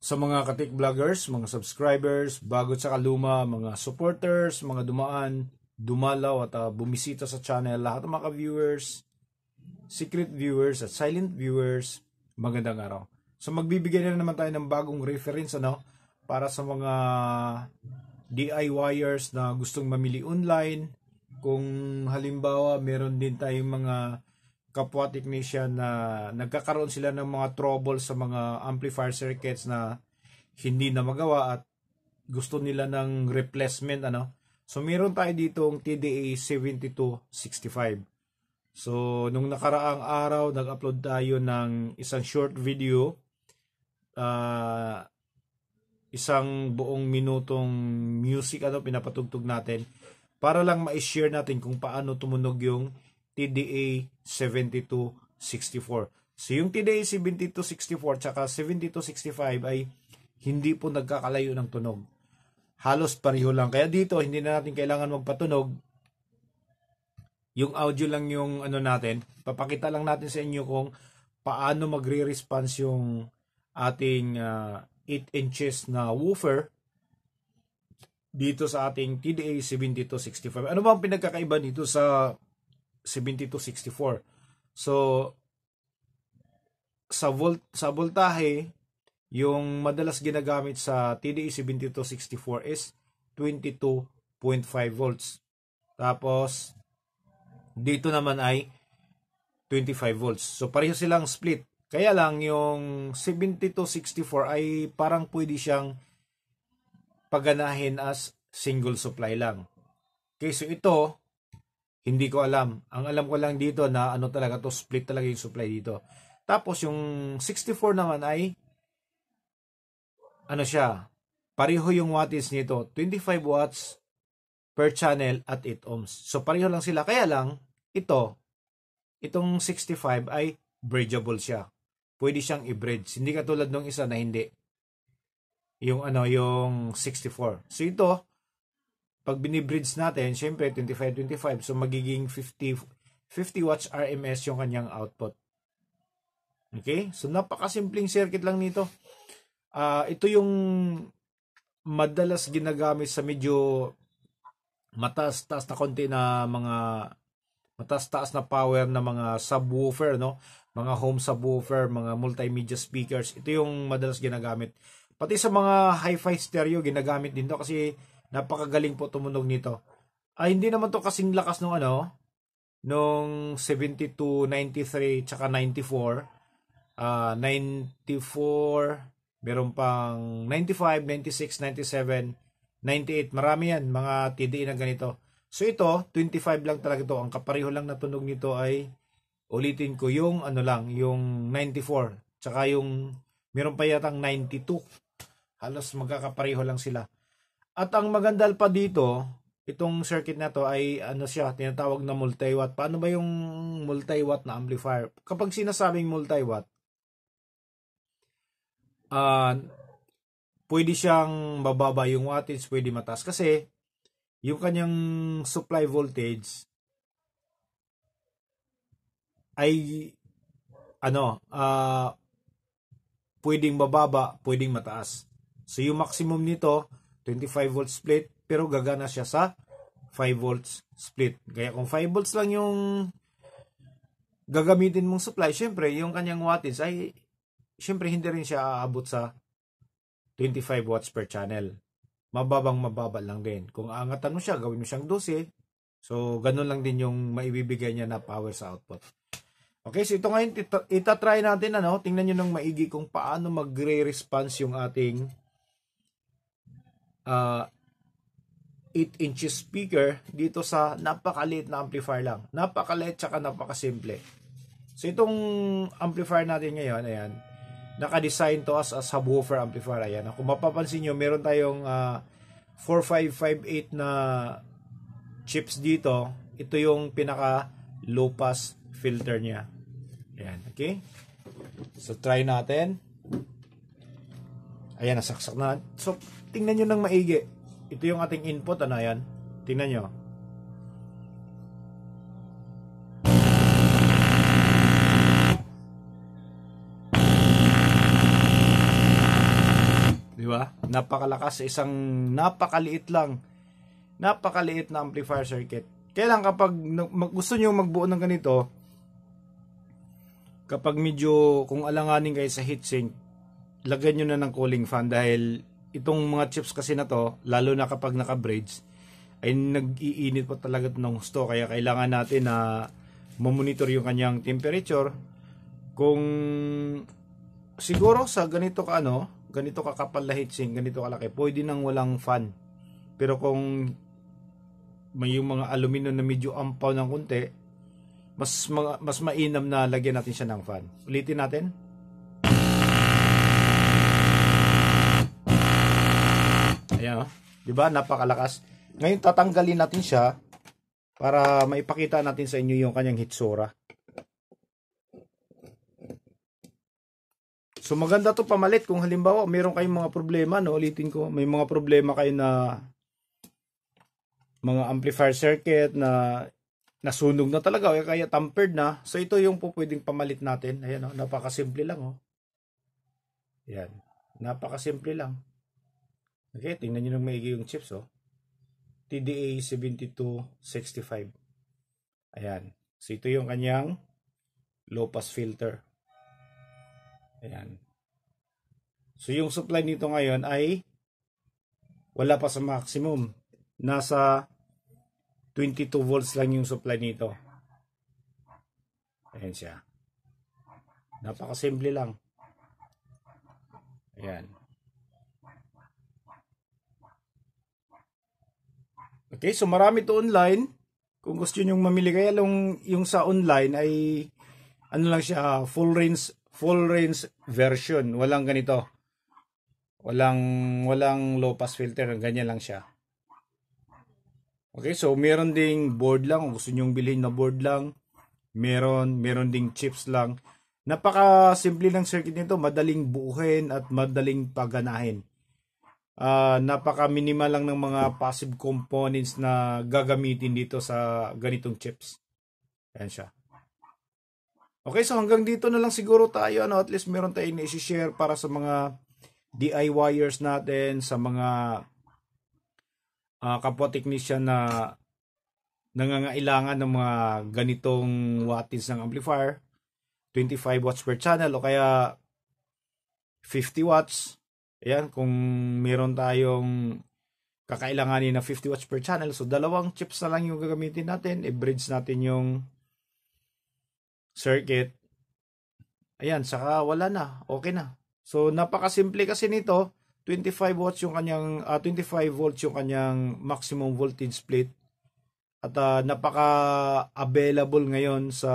Sa mga katik vloggers, mga subscribers, bago sa kaluma, mga supporters, mga dumaan, dumalaw at bumisita sa channel, lahat ng mga viewers, secret viewers at silent viewers, magandang araw. So magbibigay na naman tayo ng bagong reference para sa mga DIYers na gustong mamili online. Kung halimbawa meron din tayong mga kapwa technician na nagkakaroon sila ng mga trouble sa mga amplifier circuits na hindi na magawa at gusto nila ng replacement So meron tayo ditong TDA 7265. So nung nakaraang araw nag-upload tayo ng isang short video, isang buong minutong music pinapatugtog natin para lang ma-share natin kung paano tumunog yung TDA 7264. So yung TDA 7264 tsaka 7265 ay hindi po nagkakalayo ng tunog. Halos pareho lang. Kaya dito hindi na natin kailangan magpatunog. Yung audio lang yung natin. Papakita lang natin sa inyo kung paano magre-response yung ating 8 inches na woofer dito sa ating TDA 7265. Ano ba ang pinagkakaiba dito sa 7264? So sa voltahe, yung madalas ginagamit sa TDA 7264 is 22.5 volts. Tapos dito naman ay 25 volts. So pareho silang split. Kaya lang yung 7264 ay parang pwede siyang paganahin as single supply lang. Okay, so ito hindi ko alam. Ang alam ko lang dito na talaga to, split talaga yung supply dito. Tapos yung 64 naman ay siya, pareho yung wattage nito, 25 watts per channel at 8 ohms. So pareho lang sila. Kaya lang itong 65 ay bridgeable siya. Pwede siyang i-bridge. Hindi katulad ng isa na hindi. Yung yung 64. So ito, pag binibridge natin, syempre 25 so magiging 50 watts RMS yung kanyang output. Okay? So napakasimpleng circuit lang nito. Ito yung madalas ginagamit sa medyo mataas-taas na konti na mga mataas-taas na power na mga subwoofer, mga home subwoofer, mga multimedia speakers. Ito yung madalas ginagamit. Pati sa mga hi-fi stereo ginagamit din to kasi napakagaling po tumunog nito. Hindi naman to kasing lakas nung nung 72, 93 tsaka 94. 94, meron pang 95, 96, 97, 98. Marami yan, mga TDA na ganito. So ito, 25 lang talaga ito. Ang kapareho lang na tunog nito ay, ulitin ko, yung yung 94. Tsaka yung, meron pa yatang 92. Halos magkakapareho lang sila. At ang magandal pa dito, itong circuit na to ay siya, tinatawag na multi-watt. Paano ba yung multi-watt na amplifier? Kapag sinasabing multi-watt, pwede siyang bababa yung wattage, pwede mataas kasi yung kanyang supply voltage ay pwedeng bababa, pwedeng mataas. So yung maximum nito 25 volts split, pero gagana siya sa 5 volts split. Kaya kung 5 volts lang yung gagamitin mong supply, syempre yung kanyang wattage ay syempre hindi rin siya aabot sa 25 watts per channel. Mababa lang din. Kung aangatan mo siya, gawin mo siyang 12. So, ganun lang din yung maibibigay niya na power sa output. Okay, so ito ngayon, itatry natin, tingnan nyo ng maigi kung paano magre-response yung ating 8 inches speaker dito sa napakaliit na amplifier lang. Napakaliit tsaka napakasimple. So, itong amplifier natin ngayon, ayan, naka-design to as a subwoofer amplifier. Ayan. Kung mapapansin nyo, meron tayong 4558 na chips dito. Ito yung pinaka low pass filter niya. Ayan, okay? So, try natin. Ayan, nasaksak na. So, tingnan nyo ng maigi. Ito yung ating input. Ayan. Tingnan nyo. ba? Napakalakas sa isang napakaliit na amplifier circuit. Kaya lang kapag gusto niyo magbuo ng ganito, kapag medyo kung alanganin kayo sa heatsink, lagyan nyo na ng cooling fan dahil itong mga chips kasi na to, lalo na kapag naka-braids, ay nag-iinit po talaga ng gusto. Kaya kailangan natin na mamonitor yung kanyang temperature. Kung siguro sa ganito ka ganito kakapal na heatsink, ganito kalaki, pwede nang walang fan. Pero kung may yung mga aluminum na medyo ampaw ng konti, mas mainam na lagyan natin siya ng fan. Ulitin natin. Ayan, di ba? Napakalakas. Ngayon tatanggalin natin siya para maipakita natin sa inyo yung kanyang hitsura. So maganda to pamalit kung halimbawa mayroon kayong mga problema, no? Ulitin ko, may mga problema kayo na mga amplifier circuit na nasunog na talaga o kaya tampered na. So ito yung po pwedeng pamalit natin. Ayan, oh, napakasimple lang, oh. Ayan, napakasimple lang. Okay, tingnan nyo ng maigi yung chips, oh. TDA 7265. Ayan. So ito yung kanyang low pass filter. Ayan. So yung supply nito ngayon ay wala pa sa maximum. Nasa 22 volts lang yung supply nito. Ayan siya. Napakasimple lang. Ayan. Okay, so marami to online. Kung gusto niyo mamili, kaya yung sa online ay ano lang siya, full range version. Walang ganito. Walang low pass filter, ganyan lang siya. Okay, so meron ding board lang. Kung gusto niyo bilhin na board lang, meron ding chips lang. Napaka-simple ng circuit nito, madaling buuhin at madaling paganahin. Napaka-minimal lang ng mga passive components na gagamitin dito sa ganitong chips. Ayan siya. Okay, so hanggang dito na lang siguro tayo. At least meron tayong i-share para sa mga DIYers natin, sa mga kapwa technician na nangangailangan ng mga ganitong wattage ng amplifier. 25 watts per channel o kaya 50 watts. Ayan, kung meron tayong kakailanganin na 50 watts per channel, so dalawang chips na lang yung gagamitin natin, i-bridge natin yung circuit. Ayan, saka wala na, okay na. So napakasimple kasi nito, 25 volts yung kanyang maximum voltage split. At napaka-available ngayon sa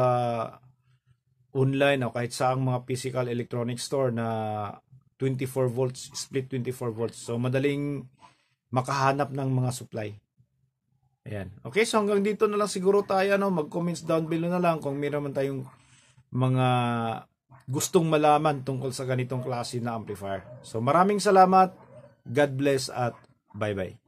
online o kahit saang mga physical electronic store na 24 volts, split 24 volts. So, madaling makahanap ng mga supply. Ayan. Okay, so hanggang dito na lang siguro tayo. Mag-comments down below na lang kung meron man tayong mga gustong malaman tungkol sa ganitong klase na amplifier. So, maraming salamat. God bless at bye-bye.